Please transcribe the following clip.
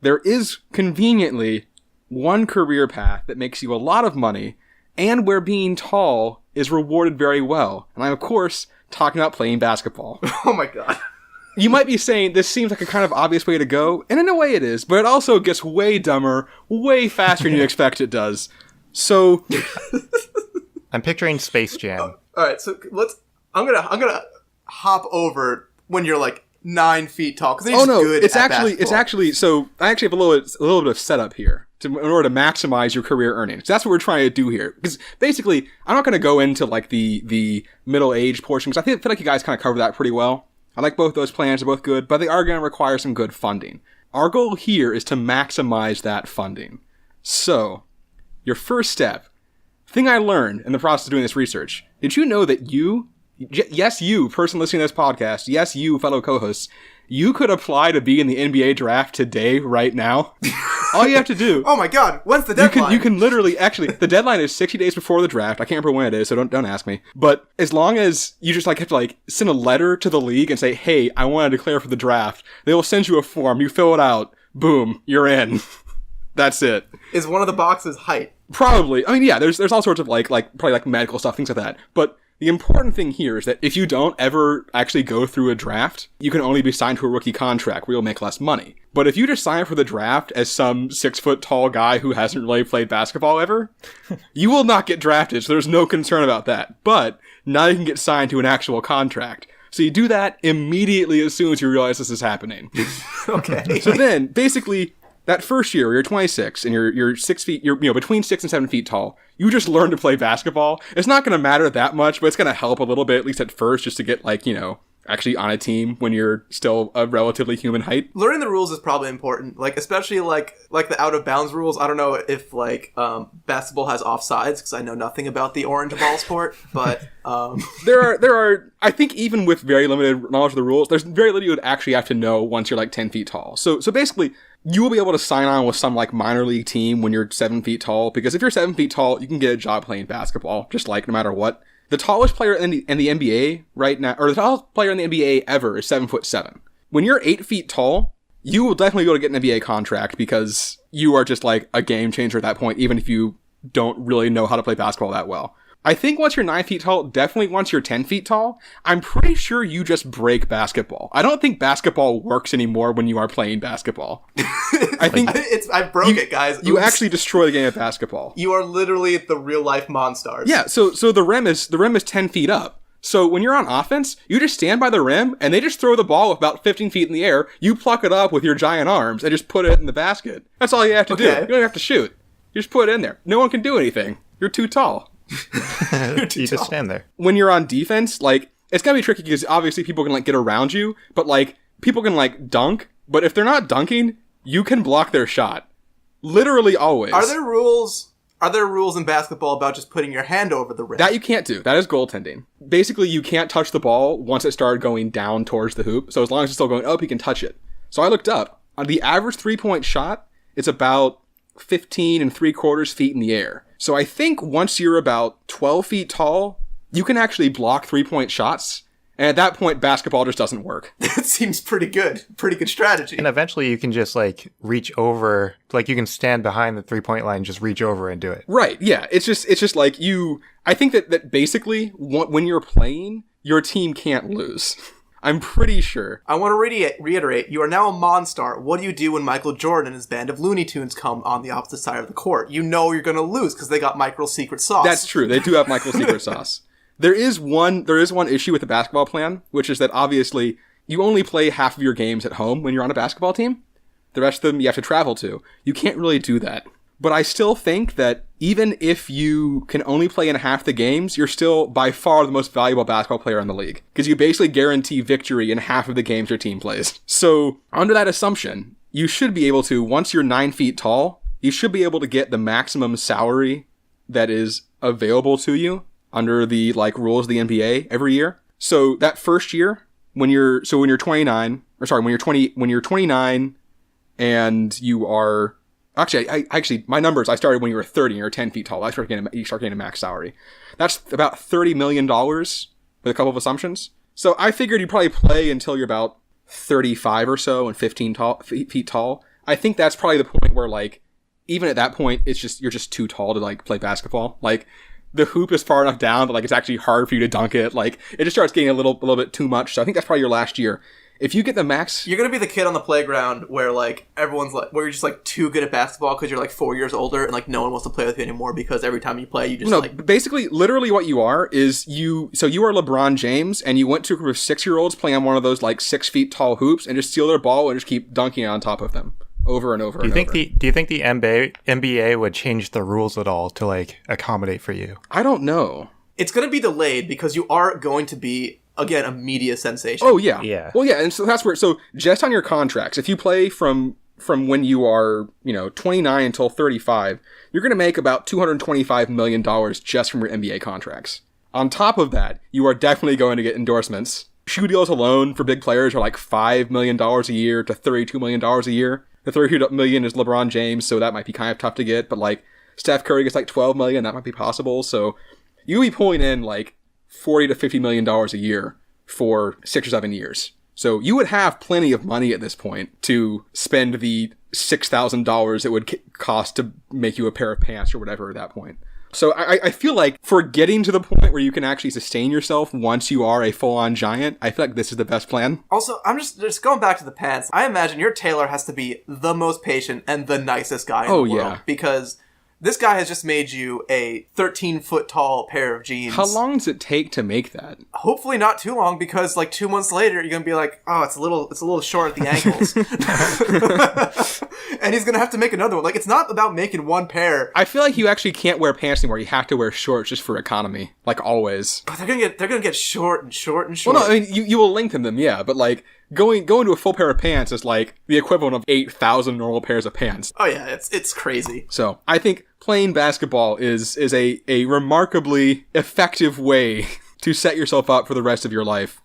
there is conveniently one career path that makes you a lot of money and where being tall is rewarded very well. And I'm, of course, talking about playing basketball. Oh my god. You might be saying this seems like a kind of obvious way to go, and in a way it is, but it also gets way dumber, way faster than you expect it does. So... I'm picturing Space Jam. Alright, so I'm gonna hop over when you're like 9 feet tall, because it's good it's at actually, basketball. it's actually, so I actually have a little bit of setup here in order to maximize your career earnings. That's what we're trying to do here. Because basically, I'm not going to go into like the middle age portion, because I feel like you guys kind of covered that pretty well. I like both those plans, they're both good, but they are going to require some good funding. Our goal here is to maximize that funding. So, your first step, thing I learned in the process of doing this research, did you know that yes, you, person listening to this podcast, yes, you, fellow co-hosts, you could apply to be in the NBA draft today, right now? All you have to do... Oh my god, when's the deadline? You can literally, actually, the deadline is 60 days before the draft. I can't remember when it is, so don't ask me. But as long as you just like have to like send a letter to the league and say, hey, I want to declare for the draft, they will send you a form, you fill it out, boom, you're in. That's it. Is one of the boxes height? Probably. I mean, yeah, there's all sorts of like probably like medical stuff, things like that. But the important thing here is that if you don't ever actually go through a draft, you can only be signed to a rookie contract where you'll make less money. But if you just sign for the draft as some 6-foot-tall guy who hasn't really played basketball ever, you will not get drafted, so there's no concern about that. But now you can get signed to an actual contract. So you do that immediately as soon as you realize this is happening. Okay. So then, basically... that first year, where you're 26 and you're 6 feet, you're between 6 and 7 feet tall. You just learn to play basketball. It's not going to matter that much, but it's going to help a little bit, at least at first, just to get like actually on a team when you're still a relatively human height. Learning the rules is probably important, like especially like the out of bounds rules. I don't know if like basketball has offsides, because I know nothing about the orange ball sport, but there are I think even with very limited knowledge of the rules, there's very little you would actually have to know once you're like 10 feet tall. So basically, you will be able to sign on with some like minor league team when you're 7 feet tall, because if you're 7 feet tall, you can get a job playing basketball, just like no matter what. The tallest player in the NBA right now, or the tallest player in the NBA ever, is 7'7". When you're 8 feet tall, you will definitely be able to get an NBA contract, because you are just like a game changer at that point, even if you don't really know how to play basketball that well. I think once you're 9 feet tall, definitely once you're 10 feet tall, I'm pretty sure you just break basketball. I don't think basketball works anymore when you are playing basketball. I think I broke it, guys. You actually destroy the game of basketball. You are literally the real life Monstars. Yeah, so the rim is 10 feet up. So when you're on offense, you just stand by the rim and they just throw the ball about 15 feet in the air. You pluck it up with your giant arms and just put it in the basket. That's all you have to do. You don't even have to shoot. You just put it in there. No one can do anything. You're too tall. You just stand there. When you're on defense, like, it's gonna be tricky because obviously people can like get around you, but like people can like dunk, but if they're not dunking, you can block their shot. Literally always. Are there rules in basketball about just putting your hand over the rim? That you can't do. That is goaltending. Basically, you can't touch the ball once it started going down towards the hoop. So as long as it's still going up, you can touch it. So I looked up. On the average 3-point shot, it's about 15 3/4 feet in the air. So I think once you're about 12 feet tall, you can actually block 3-point shots. And at that point, basketball just doesn't work. That seems pretty good. Pretty good strategy. And eventually you can just like reach over, like you can stand behind the 3-point line, just reach over and do it. Right, yeah. It's just like I think that basically when you're playing, your team can't lose. I'm pretty sure. I want to reiterate, you are now a Monstar. What do you do when Michael Jordan and his band of Looney Tunes come on the opposite side of the court? You know you're going to lose because they got Michael's secret sauce. That's true. They do have Michael's secret sauce. There is one issue with the basketball plan, which is that obviously you only play half of your games at home when you're on a basketball team. The rest of them you have to travel to. You can't really do that. But I still think that even if you can only play in half the games, you're still by far the most valuable basketball player in the league. Because you basically guarantee victory in half of the games your team plays. So, under that assumption, you should be able to, once you're 9 feet tall, you should be able to get the maximum salary that is available to you under the rules of the NBA every year. So that first year, when you're 29 and you are... Actually, my numbers, I started when you were 30 and you were 10 feet tall. You start getting a max salary. That's about $30 million with a couple of assumptions. So I figured you'd probably play until you're about 35 or so and 15 feet tall. I think that's probably the point where, like, even at that point, you're just too tall to, like, play basketball. Like, the hoop is far enough down that, like, it's actually hard for you to dunk it. Like, it just starts getting a little bit too much. So I think that's probably your last year. If you get the max... You're going to be the kid on the playground where, like, everyone's like, where you're just, like, too good at basketball because you're, like, 4 years older and, like, no one wants to play with you anymore because every time you play, you just, like... Basically, literally what you are is so you are LeBron James and you went to a group of 6-year-olds playing on one of those, like, 6 feet tall hoops and just steal their ball and just keep dunking on top of them over and over Do you and think over. Do you think the NBA would change the rules at all to, like, accommodate for you? I don't know. It's going to be delayed because you are going to be, again, a media sensation. Oh, yeah. Yeah. Well, yeah, and so that's where... So, just on your contracts, if you play from when you are, 29 until 35, you're going to make about $225 million just from your NBA contracts. On top of that, you are definitely going to get endorsements. Shoe deals alone for big players are like $5 million a year to $32 million a year. The $32 million is LeBron James, so that might be kind of tough to get, but, like, Steph Curry gets like $12 million, that might be possible, so... You'll be pulling in like $40 to $50 million a year for 6 or 7 years. So you would have plenty of money at this point to spend the $6,000 it would cost to make you a pair of pants or whatever at that point. So I feel like for getting to the point where you can actually sustain yourself once you are a full-on giant, I feel like this is the best plan. Also, I'm just going back to the pants. I imagine your tailor has to be the most patient and the nicest guy in the world. Yeah. Because... this guy has just made you a 13-foot tall pair of jeans. How long does it take to make that? Hopefully not too long, because like 2 months later, you're gonna be like, oh, it's a little short at the ankles, and he's gonna have to make another one. Like, it's not about making one pair. I feel like you actually can't wear pants anymore. You have to wear shorts just for economy, like always. But they're gonna get short and short and short. Well, no, I mean you will lengthen them, yeah, but like going to a full pair of pants is like the equivalent of 8,000 normal pairs of pants. Oh yeah, it's crazy. So I think playing basketball is a remarkably effective way to set yourself up for the rest of your life.